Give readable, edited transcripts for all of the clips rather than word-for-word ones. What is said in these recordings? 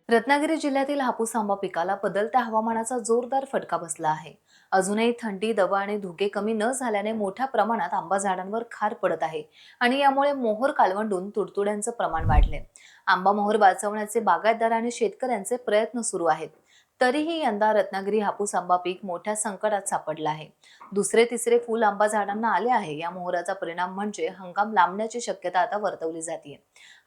रत्नागिरी जिल्ह्यातील हापूस आंबा पिकाला बदलत्या हवामानाचा जोरदार फटका बसला आहे. अजूनही थंडी, दवा आणि धुके कमी न झाल्याने मोठ्या प्रमाणात आंबा झाडांवर खार पडत आहे आणि यामुळे मोहोर कालवंडून तुडतुड्यांचं प्रमाण वाढले. आंबा मोहोर वाचवण्याचे बागायतदार आणि शेतकऱ्यांचे प्रयत्न सुरू आहेत. तरीही यंदा रत्नागिरी हापूस आंबा पीक मोठ्या संकटात सापडलं आहे. दुसरे तिसरे फुल आंबा झाडांना आले आहे. या मोहोराचा परिणाम म्हणजे हंगाम लांबण्याची शक्यता आता वर्तवली जाते.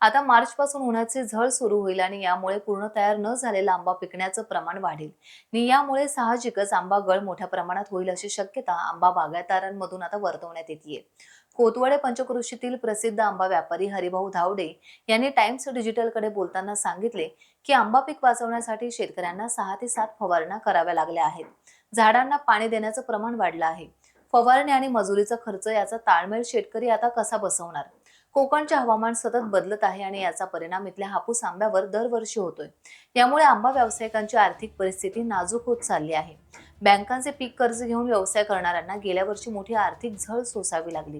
आता मार्च पासून उन्हाची झळ सुरू होईल आणि यामुळे पूर्ण तयार न झालेला आंबा पिकण्याचं प्रमाण वाढेल आणि यामुळे साहजिकच आंबा गळ मोठ्या प्रमाणात होईल अशी शक्यता आंबा बागायतदारांमधून आता वर्तवण्यात येते. कोतवडे पंचक्रोशीतील प्रसिद्ध आंबा व्यापारी हरिभाऊ धावडे यांनी टाइम्स डिजिटलकडे बोलताना सांगितले की आंबा पीक वाचवण्यासाठी शेतकऱ्यांना 6 ते 7 फवारण्या कराव्या लागल्या आहेत. झाडांना पाणी देण्याचं प्रमाण वाढलं आहे. फवारणी आणि मजुरीचा खर्च याचा ताळमेळ शेतकरी आता कसा बसवणार? कोकणचे हवामान सतत बदलत आहे आणि याचा परिणाम इथल्या हापूस आंब्यावर दरवर्षी होतोय. यामुळे आंबा व्यावसायिकांची आर्थिक परिस्थिती नाजूक होत चालली आहे. बँकांचे पीक कर्ज घेऊन व्यवसाय करणाऱ्यांना गेल्या वर्षी मोठी आर्थिक झळ सोसावी लागली.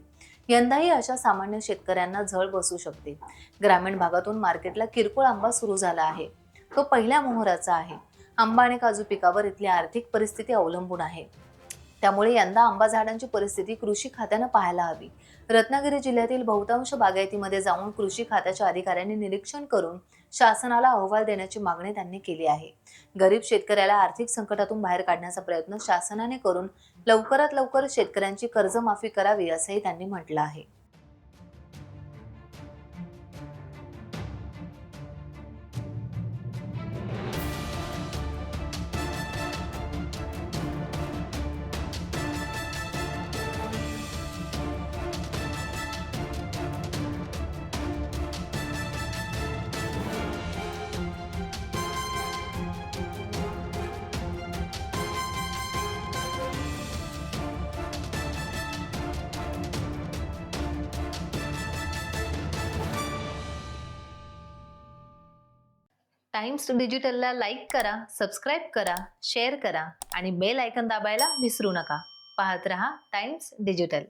यंदाही अशा सामान्य शेतकऱ्यांना झळ बसू शकते. ग्रामीण भागातून मार्केटला किरकोळ आंबा सुरू झाला आहे. तो पहिल्या मोहराचा आहे. आंबा आणि काजू पिकावर इथली आर्थिक परिस्थिती अवलंबून आहे. त्यामुळे यंदा आंबा झाडांची परिस्थिती कृषी खात्यानं पाहायला हवी. रत्नागिरी जिल्ह्यातील बहुतांश बागायतीमध्ये जाऊन कृषी खात्याच्या अधिकाऱ्यांनी निरीक्षण करून शासनाला अहवाल देण्याची मागणी त्यांनी केली आहे. गरीब शेतकऱ्याला आर्थिक संकटातून बाहेर काढण्याचा प्रयत्न शासनाने करून लवकरात लवकर शेतकऱ्यांची कर्जमाफी करावी असंही त्यांनी म्हटलं आहे. टाइम्स डिजिटलला लाईक करा, सबस्क्राईब करा, शेअर करा आणि बेल आयकॉन दाबायला विसरू नका. पाहत रहा टाइम्स डिजिटल.